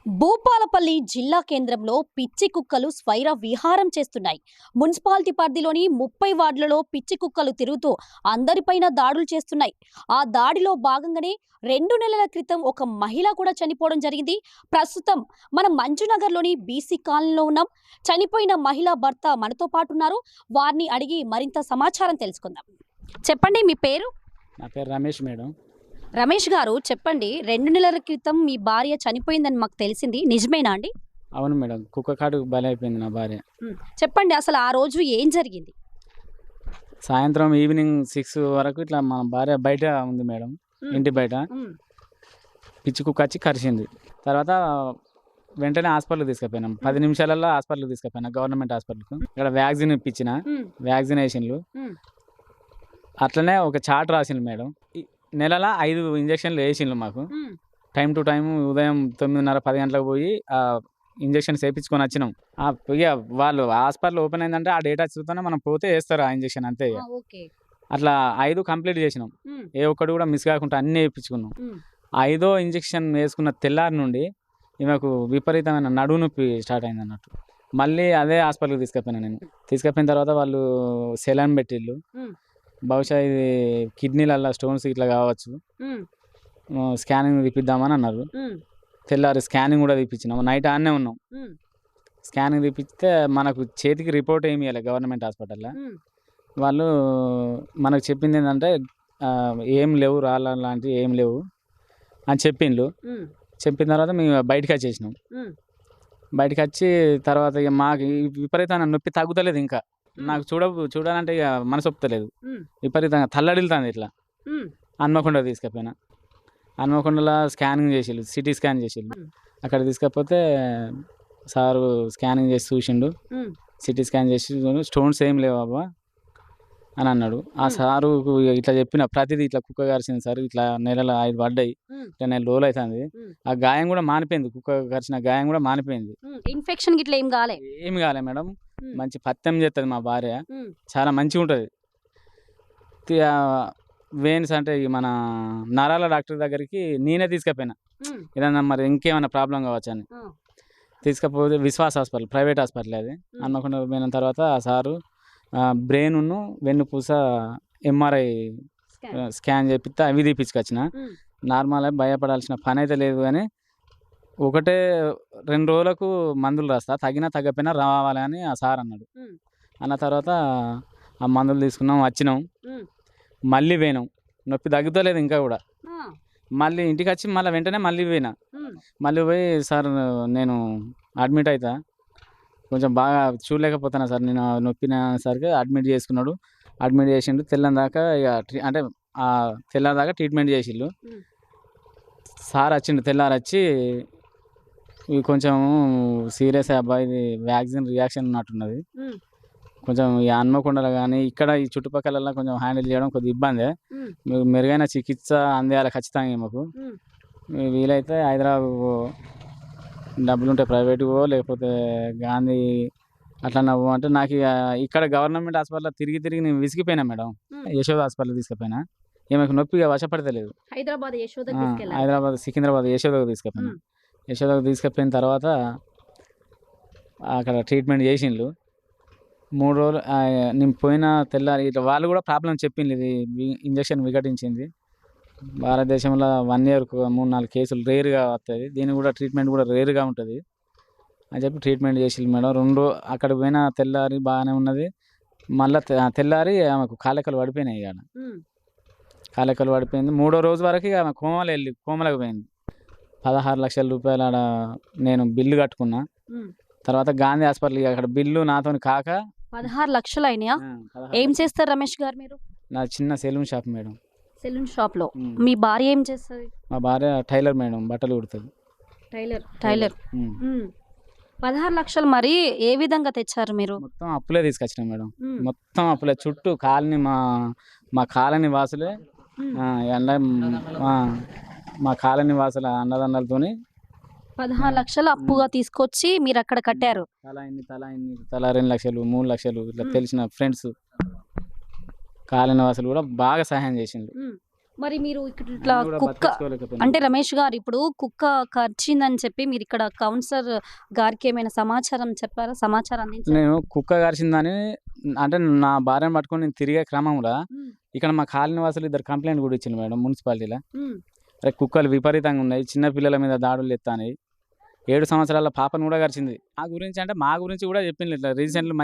భూపాలపల్లి జిల్లా కేంద్రంలో పిచ్చి కుక్కలు స్వైర విహారం చేస్తున్నాయి. మున్సిపాలిటీ పరిధిలోని 30 వార్డులలో పిచ్చి కుక్కలు తిరుగుతూ అందరిపైన దాడులు చేస్తున్నాయి. ఆ దాడిలో భాగంగానే 2 నెలల క్రితం ఒక మహిళ కూడా చనిపోవడం జరిగింది. ప్రస్తుతం మనం మంజునగర్లోని బీసీ కాలనీలో ఉన్నాం. చనిపోయిన మహిళ భర్త మనతో పాటు ఉన్నారు. వారిని అడిగి మరింత సమాచారం తెలుసుకుందాం. చెప్పండి, మీ పేరు? నా పేరు రమేష్ మేడం. రమేష్ గారు, చెప్పండి, 2 నెలల క్రితం మీ భార్య చనిపోయిందని మాకు తెలిసింది, నిజమేనా అండి? అవును మేడం, కుక్క కాటుకు బలైపోయింది నా భార్య. చెప్పండి, అసలు ఆ రోజు ఏం జరిగింది? సాయంత్రం ఈవినింగ్ 6 వరకు ఇట్లా మా భార్య బయట ఉంది మేడం, ఇంటి బయట. పిచ్చి కుక్క వచ్చి కరిచింది. తర్వాత వెంటనే హాస్పిటల్కి తీసుకుపోయినాం. 10 నిమిషాలలో హాస్పిటల్కి తీసుకుపోయినా, గవర్నమెంట్ హాస్పిటల్కి. ఇక్కడ వ్యాక్సిన్ ఇప్పించిన, వ్యాక్సినేషన్లు. అట్లనే ఒక చార్ట్ రాసిండు మేడం. నెలలో 5 ఇంజక్షన్లు వేసిండ్రు మాకు. టైం టు టైం ఉదయం 9:30-10 గంటలకు పోయి ఇంజక్షన్స్ వేయించుకొని వచ్చినాం. ఇక వాళ్ళు హాస్పిటల్ ఓపెన్ అయిందంటే ఆ డేటా చూస్తూనే మనం పోతే వేస్తారు ఆ ఇంజక్షన్, అంతే. అట్లా 5 కంప్లీట్ చేసినాం. ఏ ఒక్కటి కూడా మిస్ కాకుండా అన్నీ వేయించుకున్నాం. 5వ ఇంజక్షన్ వేసుకున్న తెల్లారి నుండి ఈమెకు విపరీతమైన నడుము నొప్పి స్టార్ట్ అయింది అన్నట్టు. మళ్ళీ అదే హాస్పిటల్కి తీసుకుపోయినా నేను. తీసుకుపోయిన తర్వాత వాళ్ళు సెలైన్ పెట్టిళ్ళు. బహుశా ఇది కిడ్నీలలో స్టోన్స్ ఇట్లా కావచ్చు, స్కానింగ్ తీపిద్దామని అన్నారు. తెల్లారి స్కానింగ్ కూడా తీపించినాం. నైట్ ఆన్నే ఉన్నాం. స్కానింగ్ తీపిస్తే మనకు చేతికి రిపోర్ట్ ఏమి ఇవ్వాలి గవర్నమెంట్ హాస్పిటల్లో. వాళ్ళు మనకు చెప్పింది ఏంటంటే ఏం లేవు, రాళ్ళ లాంటివి ఏం లేవు అని చెప్పిండ్రు. చెప్పిన తర్వాత మేము బయటకు వచ్చేసినాం. బయటకు వచ్చి తర్వాత ఇక మాకు విపరీతమైన నొప్పి తగ్గుతలేదు. ఇంకా నాకు చూడాలంటే ఇక మనసు ఒప్పుతలేదు. విపరీతంగా తల్లడిల్తుంది ఇట్లా. హన్మకొండ తీసుకుపోయినా. హన్మకొండలో స్కానింగ్ చేసిళ్ళు, సిటీ స్కాన్ చేసిళ్ళు. అక్కడ తీసుకపోతే సారు స్కానింగ్ చేసి చూసిండు. సిటీ స్కాన్ చేసి స్టోన్స్ ఏం లేవు అబ్బా అని అన్నాడు. ఆ సారు ఇట్లా చెప్పిన ప్రతిదీ, ఇట్లా కుక్క కరిచింది సార్, ఇట్లా నెలలో 5 పడ్డాయి, ఇట్లా 4 రోజులు అవుతుంది. ఆ గాయం కూడా మానిపోయింది, కుక్క కరిచిన గాయం కూడా మానిపోయింది. ఇన్ఫెక్షన్ గిట్లా ఏం కాలే మేడం. మంచి పత్యం చేస్తుంది మా భార్య, చాలా మంచిగా ఉంటుంది. వెయిన్స్ అంటే మన నరాల డాక్టర్ దగ్గరికి నేనే తీసుకుపోయినా, ఏదన్నా మరి ఇంకేమైనా ప్రాబ్లం కావచ్చు అని. తీసుకపోతే విశ్వాస్ హాస్పిటల్, ప్రైవేట్ హాస్పిటల్ అది. హన్మకొండ పోయిన తర్వాత ఆ సారు బ్రెయిన్ను వెన్నుపూస ఎంఆర్ఐ స్కాన్ చేపిస్తే అవి తీపించుకొచ్చిన. నార్మల్గా భయపడాల్సిన పని అయితే లేదు, కానీ 2 రోజులకు మందులు రాస్తా, తగినా తగ్గపోయినా రావాలని ఆ సార్ అన్నాడు. అన్న తర్వాత ఆ మందులు తీసుకున్నాం, వచ్చినాం. మళ్ళీ పోయినాం, నొప్పి తగ్గుతలేదు ఇంకా కూడా. మళ్ళీ ఇంటికి వచ్చి వెంటనే మళ్ళీ పోయినా. మళ్ళీ పోయి సార్ నేను అడ్మిట్ అవుతా, కొంచెం బాగా చూడలేకపోతున్నా సార్ నేను, నొప్పిన సరికి అడ్మిట్ చేసుకున్నాడు. అడ్మిట్ చేసిండు. తెల్లందాకా ఇక అంటే తెల్లారిదాకా ట్రీట్మెంట్ చేసిళ్ళు. సార్ వచ్చిండు తెల్లారి వచ్చి, ఇవి కొంచెం సీరియస్ అబ్బాయి, ఇది వ్యాక్సిన్ రియాక్షన్ ఉన్నట్టున్నది, కొంచెం ఈ హన్మకొండలో కానీ ఇక్కడ ఈ చుట్టుపక్కల కొంచెం హ్యాండిల్ చేయడం కొద్దిగా ఇబ్బందే, మీకు మెరుగైన చికిత్స అందేయాలి ఖచ్చితంగా. మాకు వీలైతే హైదరాబాద్ డబ్బులు ఉంటే ప్రైవేట్గా, లేకపోతే గాంధీ అట్లా నవ్వు అంటే. నాకు ఇక్కడ గవర్నమెంట్ హాస్పిటల్లో తిరిగి నేను విసిగిపోయినా మేడం. యశోద హాస్పిటల్ తీసుకుపోయినా, ఈమెకు నొప్పిగా వశపడతలేదు. హైదరాబాద్ సికింద్రాబాద్ యశోదకు తీసుకుపోయినా. యశోదకు తీసుకుపోయిన తర్వాత అక్కడ ట్రీట్మెంట్ చేసిండ్రు. 3 రోజులు నేను పోయిన తెల్లారి ఇట్లా వాళ్ళు కూడా ప్రాబ్లం చెప్పింది, ఇది ఇంజక్షన్ వికటించింది, భారతదేశంలో 1 year 3-4 కేసులు రేర్గా వస్తుంది, దీనికి కూడా ట్రీట్మెంట్ కూడా రేర్గా ఉంటుంది అని చెప్పి ట్రీట్మెంట్ చేసిండ్రు మేడం. 2 అక్కడ పోయిన తెల్లారి బాగానే ఉన్నది. మళ్ళీ తెల్లారి ఆమెకు కాలెక్కలు పడిపోయినాయి. ఇక కాలెక్కలు పడిపోయింది. 3వ రోజు వరకు ఆమె కోమలకు పోయింది. 16 లక్షల రూపాయలు ఆడ నేను బిల్లు కట్టుకున్నా. తర్వాత గాంధీ హాస్పిటల్, అక్కడ బిల్లు నాతోని కాక 16 లక్షలు అయినాయా? ఏం చేస్తారు రమేష్ గారు మీరు? నా చిన్న salon shop madam. Salon shop లో మీ భార్య ఏం చేస్తుంది? మా భార్య టైలర్ మేడం, బట్టలు కుడుతుంది. టైలర్. 16 లక్షలు మరి ఏ విధంగా తెచ్చారు మీరు? మొత్తం అప్పులే తీసుకొచ్చిన మేడం, మొత్తం అప్పులే. చుట్టూ కాలనీ మా కాలనీ వాసులే, మా కాలనీ వాసుల అన్నదండలతోని 16 లక్షలు అప్పుగా తీసుకొచ్చి మీరు అక్కడ కట్టారు. తలా 2 లక్షలు 3 లక్షలు ఇట్లా తెలిసిన ఫ్రెండ్స్ కాలనీ వాసులు కూడా బాగా సహాయం చేసిండ్రు. మరి మీరు ఇట్లా అయినా కూడా కుక్క బతికించుకోలేకపోయినాం. అంటే రమేష్ గారు ఇప్పుడు కుక్క కరిచిందని చెప్పి మీరు ఇక్కడ కౌన్సిలర్ గారికి ఏమైనా సమాచారం చెప్పారా? సమాచారం అందించారా? నేను కుక్క కరిచిందని అంటే నా భార్యను పట్టుకొని నేను తిరిగే క్రమంలో హ్మ్. ఇక్కడ మా కాలనీ వాసులు ఇద్దరు కంప్లైంట్ కూడా ఇచ్చిండ్రు మేడం మున్సిపాలిటీలో. హ్మ్. అరే కుక్కలు విపరీతంగా ఉన్నాయి, చిన్న పిల్లల మీద దాడులు ఎత్తాయి, 7 సంవత్సరాల పాపను కూడా కరిచింది. మా గురించి కూడా చెప్పిండ్రు ఇట్లా రీసెంట్‌లీ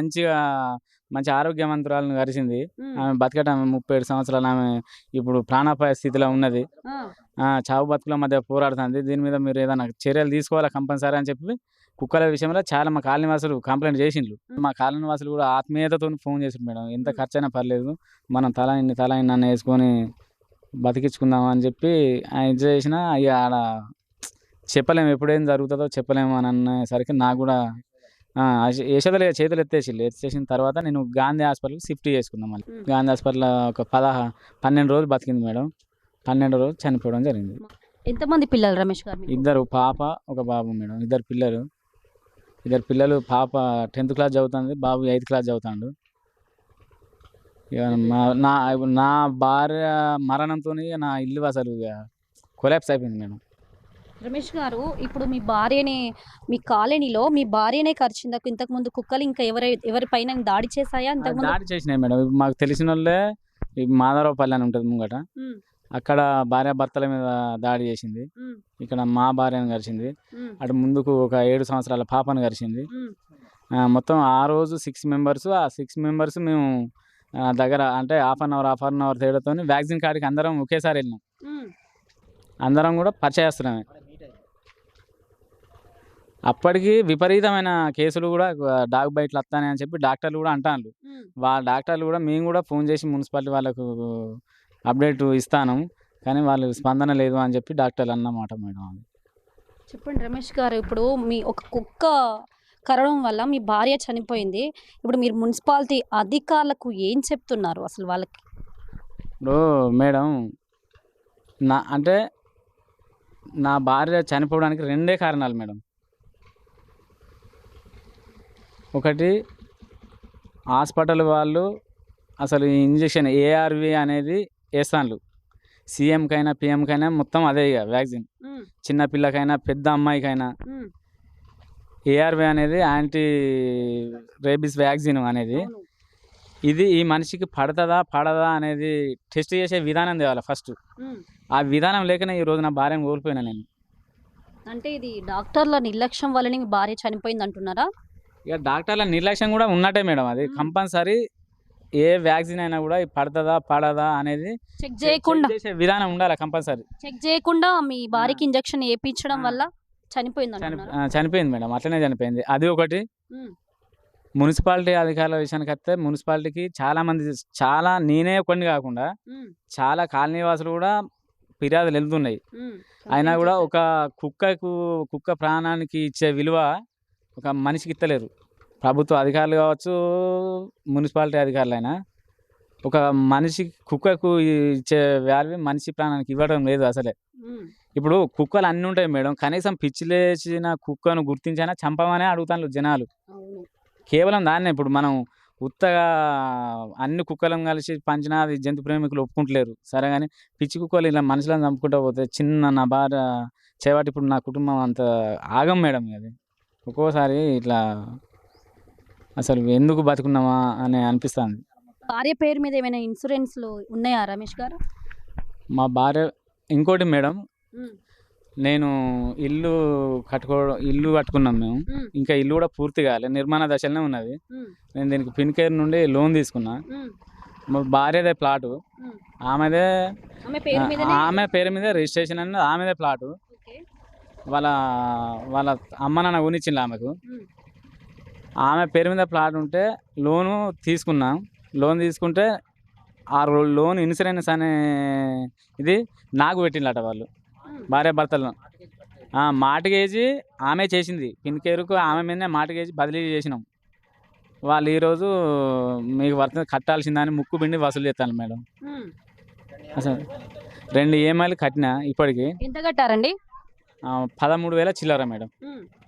మంచి ఆరోగ్యవంతురాలను కరిచింది. హ్మ్. ఆమె బతకటం 37 సంవత్సరాలు ఆమె ఇప్పుడు ప్రాణాపాయ స్థితిలో ఉన్నది. ఆ! చావు బతుకుల మధ్య పోరాడుతుంది. దీని మీద మీరు ఏదైనా చర్యలు తీసుకోవాలా కంపల్సరీ అని చెప్పి కుక్కల విషయంలో చాలా మా కాలనీ వాసులు కంప్లైంట్ చేసిండ్రు. మా కాలనీ వాసులు కూడా ఆత్మీయతతోని ఫోన్ చేసిండ్రు మేడం. ఎంత ఖర్చైనా పర్లేదు, మనం తలా ఇన్ని అన్న వేసుకొని బతికించుకుందాం అని చెప్పి ఆయన ఇది చేసినా ఇక ఆడ చెప్పలేము, ఎప్పుడేం జరుగుతుందో చెప్పలేము అని అనేసరికి నాకు కూడా యశోదలు చేతులు ఎత్తేసిన తర్వాత నేను గాంధీ హాస్పిటల్కి షిఫ్ట్ చేసుకున్నాం. మళ్ళీ గాంధీ హాస్పిటల్లో ఒక 12 రోజులు బతికింది మేడం. 12 రోజు చనిపోవడం జరిగింది. ఎంతమంది పిల్లలు రమేష్ గారు మీకు? 2 పాప, 1 బాబు మేడం. 2 పిల్లలు. పాప 10th క్లాస్ చదువుతుంది, బాబు 8th క్లాస్ చదువుతాడు. ఇక నా భార్య మరణంతోని నా ఇల్లు అసలు కొలాప్స్ అయిపోయింది మేడం. రమేష్ గారు ఇప్పుడు మీ కాలనీలో మీ భార్యనే కరిచిందా? ఇంతకుముందు కుక్కలు ఇంకా ఎవరిపైన దాడి చేశాయా ఇంతకుముందు? దాడి చేసినాయి మేడం. ఇప్పుడు మాకు తెలిసిన వాళ్ళే ఈ మాధవరావుపల్లి అని ఉంటుంది ముంగట, హ్మ్. అక్కడ భార్యాభర్తల మీద దాడి చేసింది. హ్మ్. ఇక్కడ మా భార్యను కరిచింది. హ్మ్. అటు ముందుకు ఒక 7 సంవత్సరాల పాపను కరిచింది. హ్మ్. మొత్తం ఆ రోజు 6 మెంబర్స్. ఆ 6 మెంబర్స్ మేము దగ్గర అంటే హాఫ్ అన్ అవర్ తేడాతోని వ్యాక్సిన్ కాడికి అందరం ఒకేసారి వెళ్ళినాం. హ్మ్. అందరం కూడా పరిచయస్తున్నామే. అప్పటికి విపరీతమైన కేసులు కూడా డాగ్ బైట్లు వస్తాయని అని చెప్పి డాక్టర్లు కూడా అంటారు. హ్మ్. డాక్టర్లు కూడా మేము కూడా ఫోన్ చేసి మున్సిపాలిటీ వాళ్ళకు అప్డేట్ ఇస్తాను, కానీ వాళ్ళు స్పందన లేదు అని చెప్పి డాక్టర్లు అన్నమాట మేడం. అది చెప్పండి రమేష్ గారు, ఇప్పుడు మీ ఒక కుక్క కరవడం వల్ల మీ భార్య చనిపోయింది. ఇప్పుడు మీరు మున్సిపాలిటీ అధికారులకు ఏం చెప్తున్నారు అసలు వాళ్ళకి? ఇప్పుడు మేడం అంటే నా భార్య చనిపోవడానికి 2 కారణాలు మేడం. ఒకటి, హాస్పిటల్ వాళ్ళు అసలు ఈ ఇంజెక్షన్ ఏఆర్వి అనేది వేస్తాను. సీఎంకైనా పిఎంకైనా మొత్తం అదే ఇక వ్యాక్సిన్. చిన్న పిల్లకైనా పెద్ద అమ్మాయికైనా ఏఆర్వి అనేది యాంటీ రేబీస్ వ్యాక్సిన్ అనేది. ఇది ఈ మనిషికి పడదా అనేది టెస్ట్ చేసే విధానం తేవాలి ఫస్ట్. ఆ విధానం లేకనే ఈరోజు నా భార్యను కోల్పోయినా నేను. అంటే ఇది డాక్టర్ల నిర్లక్ష్యం వల్లనే మీ భార్య చనిపోయింది అంటున్నారా? ఇక డాక్టర్ల నిర్లక్ష్యం కూడా ఉన్నట్టే మేడం. అది కంపల్సరీ ఏ వ్యాక్సిన్ అయినా కూడా పడదా అనేది చెక్ చేయకుండా చేసే విధానం ఉండాలి కంపల్సరీ. చెక్ చేయకుండా మీ భార్యకి ఇంజెక్షన్ వేయించడం వల్ల చనిపోయింది అంటున్నారా? చనిపోయింది మేడం, అట్లనే చనిపోయింది. అది ఒకటి. మున్సిపాలిటీ అధికారుల విషయానికి వస్తే మున్సిపాలిటీకి నేనే కొన్ని కాకుండా చాలా కాలనీ వాసులు కూడా ఫిర్యాదులు వెళ్తున్నాయి. అయినా కూడా ఒక కుక్క ప్రాణానికి ఇచ్చే విలువ ఒక మనిషికి ఇస్తలేరు. ప్రభుత్వ అధికారులు కావచ్చు, మున్సిపాలిటీ అధికారులైనా ఒక కుక్కకు ఇచ్చే వాల్యూ మనిషి ప్రాణానికి ఇవ్వడం లేదు అసలే. ఇప్పుడు కుక్కలు అన్నీ ఉంటాయి మేడం, కనీసం పిచ్చిలేసిన కుక్కను గుర్తించైనా చంపమనే అడుగుతాను జనాలు. కేవలం దాన్నే ఇప్పుడు మనం ఉత్తగా అన్ని కుక్కలను కలిసి పంచినా అది జంతు ప్రేమికులు ఒప్పుకుంటలేరు. సరే కానీ పిచ్చి కుక్కలు ఇలా మనుషులను చంపుకుంటూ పోతే నా భార్య చేయబట్టి ఇప్పుడు నా కుటుంబం అంత ఆగం మేడం. అది ఒక్కోసారి ఇట్లా అసలు ఎందుకు బతుకున్నామా అని అనిపిస్తుంది. భార్య పేరు మీద ఏమైనా ఇన్సూరెన్స్లు ఉన్నాయా రమేష్ గారు? మా భార్య ఇంకోటి మేడం, నేను ఇల్లు కట్టుకున్నాం మేము. ఇంకా ఇల్లు కూడా పూర్తి కాలే, నిర్మాణ దశలోనే ఉన్నది. నేను దీనికి ఫిన్కేర్ నుండి లోన్ తీసుకున్నా. మా భార్యదే ప్లాటు, ఆమె పేరు మీద రిజిస్ట్రేషన్ అన్నది, ఆమెదే ప్లాటు. వాళ్ళ అమ్మ నాన్న కొనిచ్చింది ఆమెకు. ఆమె పేరు మీద ప్లాట్ ఉంటే లోన్ తీసుకుంటే ఆ లోన్ ఇన్సూరెన్స్ అనే ఇది నాకు పెట్టిందట వాళ్ళు భార్యాభర్తలను. మార్టిగేజీ ఆమె చేసింది, ఫిన్కేర్కు ఆమె మీదనే మార్టిగేజీ బదిలీ చేసినాం. వాళ్ళు ఈరోజు మీకు కట్టాల్సిందని ముక్కు పిండి వసూలు చేస్తాను మేడం. అసలు 2 EMIలు కట్టినా ఇప్పటికి. ఎంత కట్టారండి? 13,000 చిల్లర మేడం.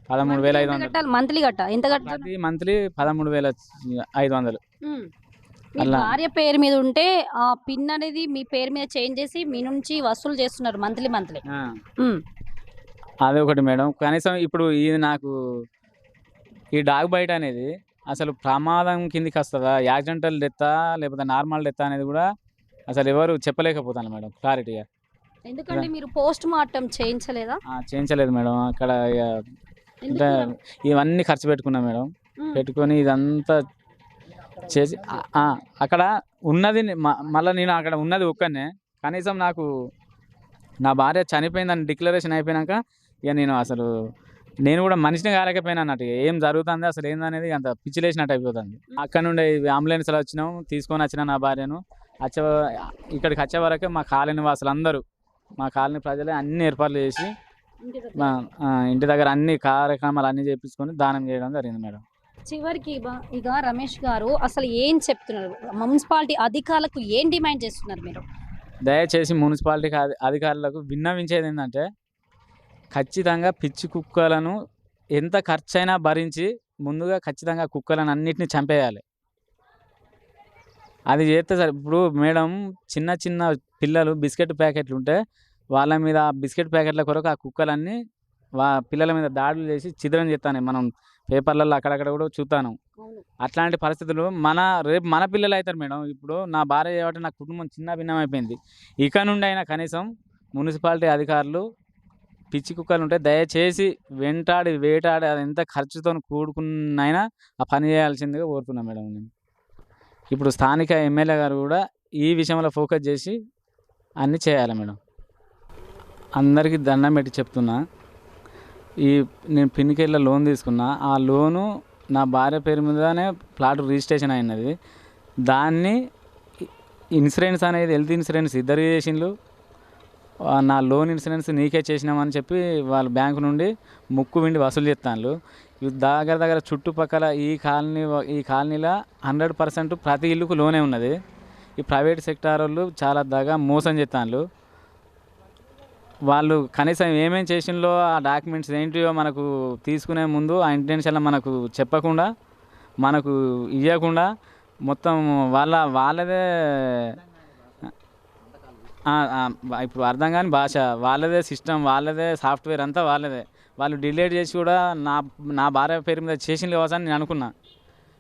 13,500 మంత్లీ ఎంత కట్టాలి? మంత్లీ 13,500. మీ అలా భార్య పేరు మీద ఉంటే ఆ పిన్ అనేది మీ పేరు మీద చేంజ్ చేసి మీ నుంచి వసూలు చేస్తున్నారు మంత్లీ మంత్లీ. ఆ, అదే ఒకటి మేడం. కనీసం ఇప్పుడు ఇది నాకు ఈ డాగ్ బైట్ అనేది అసలు ప్రమాదం కిందికి వస్తుందా, యాక్సిడెంటల్ డెత్తా లేకపోతే నార్మల్ డెత్తా అనేది కూడా అసలు ఎవరు చెప్పలేకపోతాను మేడం క్లారిటీగా. ఎందుకంటే మీరు పోస్ట్ మార్టం చేయించలేదా? చేయించలేదు మేడం. అక్కడ ఇక ఎందుకు అంటే మేడం? ఇవన్నీ ఖర్చు పెట్టుకున్నాం మేడం. ఉమ్, పెట్టుకొని ఇదంతా చేసి అక్కడ ఉన్నది మళ్ళీ నేను అక్కడ ఉన్నది ఒక్కనే. కనీసం నాకు నా భార్య చనిపోయిందని డిక్లరేషన్ అయిపోయినాక ఇక నేను కూడా మనిషిని కాలేకపోయినా అన్నట్టు. ఏం జరుగుతుంది అసలు ఏందనేది అంత పిచ్చి లేచినట్టు అయిపోతుంది. అక్కడ నుండి అంబులెన్స్లో వచ్చినాం, తీసుకొని వచ్చిన నా భార్యను వచ్చే ఇక్కడికి వచ్చే వరకే మా కాలనీ వాసులు అందరూ, మా కాలనీ ప్రజలే అన్ని ఏర్పాట్లు చేసి ఇంటి దగ్గర. ఇంటి దగ్గర అన్ని కార్యక్రమాలు అన్నీ చేపించుకొని దానం చేయడం జరిగింది మేడం. చివరికి ఇక రమేష్ గారు అసలు ఏం చెప్తున్నారు? మున్సిపాలిటీ అధికారులకు ఏం డిమాండ్ చేస్తున్నారు మీరు? దయచేసి మున్సిపాలిటీ అధికారులకు విన్నవించేది ఏంటంటే ఖచ్చితంగా పిచ్చి కుక్కలను ఎంత ఖర్చైనా భరించి ముందుగా ఖచ్చితంగా కుక్కలను అన్నిటిని చంపేయాలి. అది చేస్తే సరే. ఇప్పుడు మేడం చిన్న చిన్న పిల్లలు బిస్కెట్ ప్యాకెట్లు ఉంటే వాళ్ళ మీద ఆ బిస్కెట్ ప్యాకెట్ల కొరకు ఆ కుక్కలన్నీ పిల్లల మీద దాడులు చేసి ఛిద్రం చేస్తాను. మనం పేపర్లలో అక్కడక్కడ కూడా చూస్తాను. అట్లాంటి పరిస్థితులు రేపు మన పిల్లలు అవుతారు మేడం. ఇప్పుడు నా భార్య చేయబట్టి నా కుటుంబం చిన్న భిన్నమైపోయింది. ఇక నుండి అయినా కనీసం మున్సిపాలిటీ అధికారులు పిచ్చి కుక్కలు ఉంటే దయచేసి వెంటాడి వేటాడి అది ఎంత ఖర్చుతో కూడుకున్నైనా ఆ పని చేయాల్సిందిగా కోరుతున్నాను మేడం నేను. ఇప్పుడు స్థానిక ఎమ్మెల్యే గారు కూడా ఈ విషయంలో ఫోకస్ చేసి అన్నీ చేయాలి మేడం. అందరికీ దండం పెట్టి చెప్తున్నా, నేను పిన్నికేళ్ళ లోన్ తీసుకున్నా. ఆ లోను నా భార్య పేరు మీదనే ప్లాట్ రిజిస్ట్రేషన్ అయినది. దాన్ని ఇన్సూరెన్స్ అనేది హెల్త్ ఇన్సూరెన్స్ ఇద్దరు చేసిండ్రు. నా లోన్ ఇన్సూరెన్స్ నీకే చేసినామని చెప్పి వాళ్ళు బ్యాంకు నుండి ముక్కు విండి వసూలు చేస్తాను. దగ్గర చుట్టుపక్కల ఈ కాలనీలో 100% ప్రతి ఇల్లుకు లోనే ఉన్నది. ఈ ప్రైవేట్ సెక్టార్ వాళ్ళు చాలా మోసం చేస్తాను. వాళ్ళు కనీసం ఏమేమి చేసిందో ఆ డాక్యుమెంట్స్ ఏంటియో మనకు తీసుకునే ముందు ఆ ఇంటెన్షన్లో మనకు చెప్పకుండా, మనకు ఇవ్వకుండా మొత్తం వాళ్ళదే ఇప్పుడు అర్థం కాని భాష, వాళ్ళదే సిస్టమ్, వాళ్ళదే సాఫ్ట్వేర్ అంతా వాళ్ళదే. వాళ్ళు డిలీట్ చేసి కూడా నా భార్య పేరు మీద చేసింది కావచ్చు అని నేను అనుకున్నా.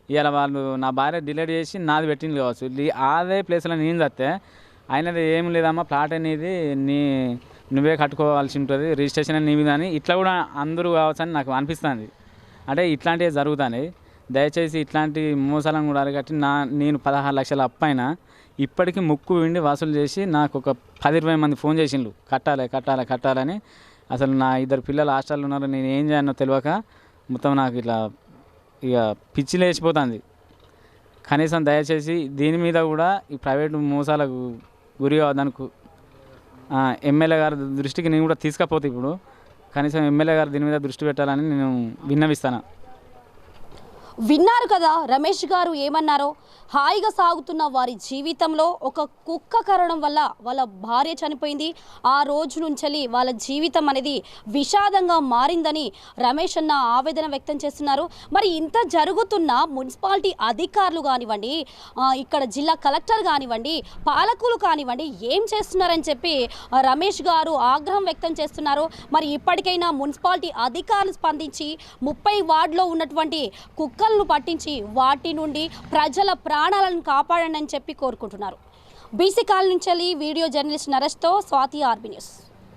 ఇవాళ వాళ్ళు నా భార్య డిలీట్ చేసి నాది పెట్టింది కావచ్చు. అదే ప్లేస్లో నేను చస్తే అయినది ఏం లేదమ్మా, ప్లాట్ అనేది నువ్వే కట్టుకోవాల్సి ఉంటుంది, రిజిస్ట్రేషన్ నీ మీద అని ఇట్లా కూడా అందరూ కావచ్చు అని నాకు అనిపిస్తుంది. అంటే ఇట్లాంటివి జరుగుతాయి. దయచేసి ఇట్లాంటి మోసాలను కూడా అరికట్టి నేను 16 లక్షల అప్పైనా ఇప్పటికీ ముక్కు విండి వసూలు చేసి నాకు ఒక 10-20 మంది ఫోన్ చేసిండ్రు కట్టాలని. అసలు నా 2 పిల్లలు హాస్టల్లో ఉన్నారు. నేను ఏం చేయనో తెలియక మొత్తం నాకు ఇక పిచ్చి లేచిపోతుంది. కనీసం దయచేసి దీని మీద కూడా ఈ ప్రైవేటు మోసాలకు గురి కావడానికి ఎమ్మెల్యే గారి దృష్టికి నేను కూడా తీసుకపోతే ఇప్పుడు కనీసం ఎమ్మెల్యే గారు దీని మీద దృష్టి పెట్టాలని నేను విన్నవిస్తాను. విన్నారు కదా రమేష్ గారు ఏమన్నారో. హాయిగా సాగుతున్న వారి జీవితంలో ఒక కుక్క కారణం వల్ల వాళ్ళ భార్య చనిపోయింది. ఆ రోజు నుంచి వాళ్ళ జీవితం అనేది విషాదంగా మారిందని రమేష్ అన్న ఆవేదన వ్యక్తం చేస్తున్నారు. మరి ఇంత జరుగుతున్న మున్సిపాలిటీ అధికారులు కానివ్వండి, ఇక్కడ జిల్లా కలెక్టర్ కానివ్వండి, పాలకులు కానివ్వండి ఏం చేస్తున్నారని చెప్పి రమేష్ గారు ఆగ్రహం వ్యక్తం చేస్తున్నారు. మరి ఇప్పటికైనా మున్సిపాలిటీ అధికారులు స్పందించి 30 వార్డులో ఉన్నటువంటి కుక్కలను పట్టించి వాటి నుండి ప్రజల ప్రాణాలను కాపాడండి అని చెప్పి కోరుకుంటున్నారు. బీసీ కాలనీ నుంచి వీడియో జర్నలిస్ట్ నరేష్తో స్వాతి, ఆర్బీ న్యూస్.